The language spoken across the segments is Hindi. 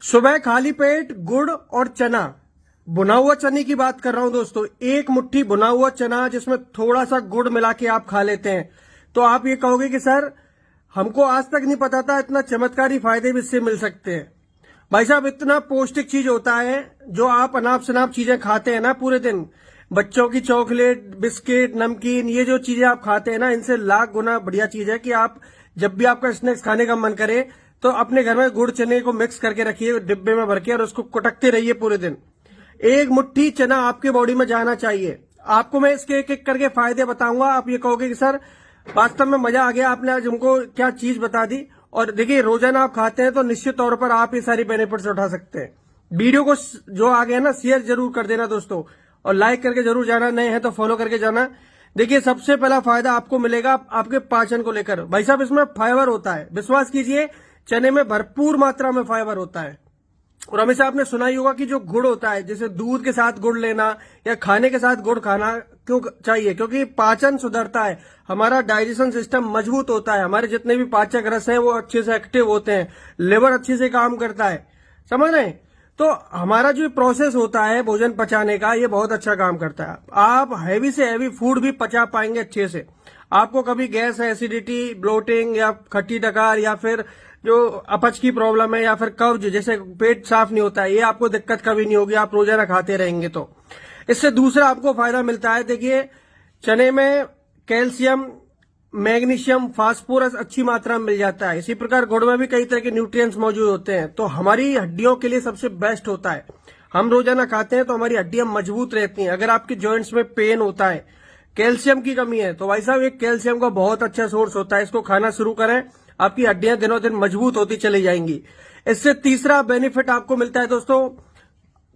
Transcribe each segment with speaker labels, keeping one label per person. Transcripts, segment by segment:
Speaker 1: सुबह खाली पेट गुड़ और चना, भुना हुआ चने की बात कर रहा हूं दोस्तों। एक मुट्ठी भुना हुआ चना जिसमें थोड़ा सा गुड़ मिला के आप खा लेते हैं तो आप ये कहोगे कि सर हमको आज तक नहीं पता था इतना चमत्कारी फायदे भी इससे मिल सकते हैं। भाई साहब इतना पौष्टिक चीज होता है जो आप अनाप शनाप चीजें खाते हैं ना पूरे दिन, बच्चों की चॉकलेट, बिस्किट, नमकीन, ये जो चीजें आप खाते हैं ना, इनसे लाख गुना बढ़िया चीज है कि आप जब भी आपका स्नैक्स खाने का मन करे तो अपने घर में गुड़ चने को मिक्स करके रखिए डिब्बे में भर के और उसको कुटकते रहिए पूरे दिन। एक मुट्ठी चना आपके बॉडी में जाना चाहिए। आपको मैं इसके एक एक करके फायदे बताऊंगा। आप ये कहोगे कि सर वास्तव में मजा आ गया, आपने आज हमको क्या चीज बता दी। और देखिए रोजाना आप खाते हैं तो निश्चित तौर पर आप ये सारी बेनिफिट्स उठा सकते हैं। वीडियो को जो आ गया ना शेयर जरूर कर देना दोस्तों, और लाइक करके जरूर जाना, नए हैं तो फॉलो करके जाना। देखिए सबसे पहला फायदा आपको मिलेगा आपके पाचन को लेकर। भाई साहब इसमें फाइबर होता है, विश्वास कीजिए चने में भरपूर मात्रा में फाइबर होता है। और हमेशा आपने सुना ही होगा कि जो गुड़ होता है, जैसे दूध के साथ गुड़ लेना या खाने के साथ गुड़ खाना क्यों चाहिए, क्योंकि पाचन सुधरता है, हमारा डाइजेशन सिस्टम मजबूत होता है, हमारे जितने भी पाचक रस हैं वो अच्छे से एक्टिव होते हैं, लिवर अच्छे से काम करता है, समझ रहे हैं। तो हमारा जो प्रोसेस होता है भोजन पचाने का, ये बहुत अच्छा काम करता है। आप हैवी से हैवी फूड भी पचा पाएंगे अच्छे से। आपको कभी गैस, एसिडिटी, ब्लोटिंग या खट्टी डकार या फिर जो अपच की प्रॉब्लम है या फिर कब्ज, जैसे पेट साफ नहीं होता है, ये आपको दिक्कत कभी नहीं होगी, आप रोजाना खाते रहेंगे तो। इससे दूसरा आपको फायदा मिलता है, देखिए चने में कैल्शियम, मैग्नीशियम, फास्फोरस अच्छी मात्रा में मिल जाता है। इसी प्रकार गुड़ में भी कई तरह के न्यूट्रिएंट्स मौजूद होते हैं, तो हमारी हड्डियों के लिए सबसे बेस्ट होता है। हम रोजाना खाते हैं तो हमारी हड्डियां मजबूत रहती हैं। अगर आपके जॉइंट्स में पेन होता है, कैल्शियम की कमी है, तो भाई साहब एक कैल्शियम का बहुत अच्छा सोर्स होता है, इसको खाना शुरू करें, आपकी हड्डियां दिनों दिन मजबूत होती चली जाएंगी। इससे तीसरा बेनिफिट आपको मिलता है दोस्तों,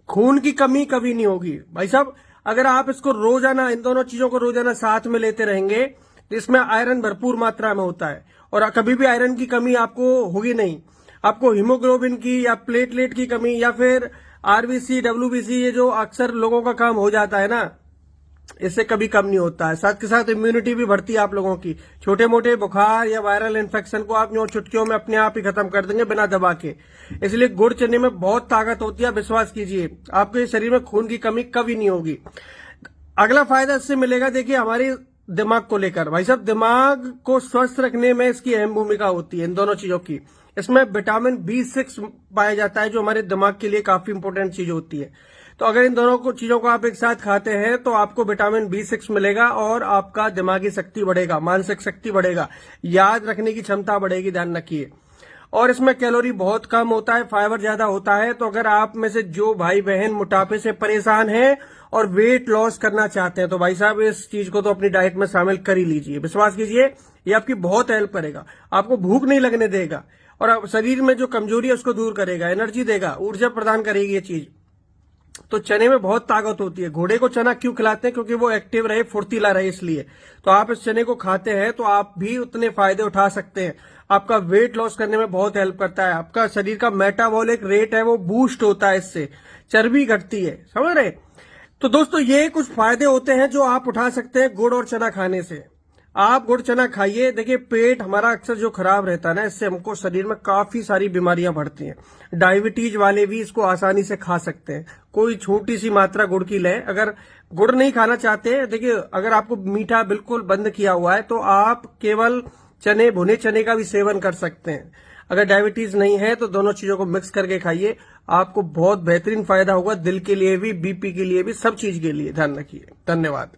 Speaker 1: खून की कमी कभी नहीं होगी। भाई साहब अगर आप इसको रोजाना, इन दोनों चीजों को रोजाना साथ में लेते रहेंगे तो इसमें आयरन भरपूर मात्रा में होता है और कभी भी आयरन की कमी आपको होगी नहीं। आपको हीमोग्लोबिन की या प्लेटलेट की कमी या फिर आरबीसी, डब्ल्यूबीसी, ये जो अक्सर लोगों का काम हो जाता है ना, इससे कभी कम नहीं होता है। साथ के साथ इम्यूनिटी भी बढ़ती है आप लोगों की। छोटे मोटे बुखार या वायरल इन्फेक्शन को आप चुटकियों में अपने आप ही खत्म कर देंगे बिना दबा के। इसलिए गुड़ चने में बहुत ताकत होती है, विश्वास कीजिए आपके शरीर में खून की कमी कभी नहीं होगी। अगला फायदा इससे मिलेगा, देखिए हमारे दिमाग को लेकर। भाई साहब दिमाग को स्वस्थ रखने में इसकी अहम भूमिका होती है, इन दोनों चीजों की। इसमें विटामिन B6 पाया जाता है जो हमारे दिमाग के लिए काफी इंपॉर्टेंट चीज होती है। तो अगर इन दोनों चीजों को आप एक साथ खाते हैं तो आपको विटामिन B6 मिलेगा और आपका दिमागी शक्ति बढ़ेगा, मानसिक शक्ति बढ़ेगा, याद रखने की क्षमता बढ़ेगी, ध्यान रखिए। और इसमें कैलोरी बहुत कम होता है, फाइबर ज्यादा होता है। तो अगर आप में से जो भाई बहन मोटापे से परेशान हैं और वेट लॉस करना चाहते हैं तो भाई साहब इस चीज को तो अपनी डाइट में शामिल कर ही लीजिए। विश्वास कीजिए ये आपकी बहुत हेल्प करेगा, आपको भूख नहीं लगने देगा और शरीर में जो कमजोरी है उसको दूर करेगा, एनर्जी देगा, ऊर्जा प्रदान करेगी ये चीज। तो चने में बहुत ताकत होती है। घोड़े को चना क्यों खिलाते हैं? क्योंकि वो एक्टिव रहे, फुर्तीला रहे, इसलिए। तो आप इस चने को खाते हैं तो आप भी उतने फायदे उठा सकते हैं। आपका वेट लॉस करने में बहुत हेल्प करता है, आपका शरीर का मेटाबॉलिक रेट है वो बूस्ट होता है, इससे चर्बी घटती है, समझ रहे। तो दोस्तों ये कुछ फायदे होते हैं जो आप उठा सकते हैं गुड़ और चना खाने से। आप गुड़ चना खाइए। देखिए पेट हमारा अक्सर जो खराब रहता है ना, इससे हमको शरीर में काफी सारी बीमारियां बढ़ती हैं। डायबिटीज वाले भी इसको आसानी से खा सकते हैं। कोई छोटी सी मात्रा गुड़ की लें। अगर गुड़ नहीं खाना चाहते, देखिए अगर आपको मीठा बिल्कुल बंद किया हुआ है तो आप केवल चने, भुने चने का भी सेवन कर सकते हैं। अगर डायबिटीज नहीं है तो दोनों चीजों को मिक्स करके खाइए, आपको बहुत बेहतरीन फायदा होगा, दिल के लिए भी, बीपी के लिए भी, सब चीज के लिए। ध्यान रखिए। धन्यवाद।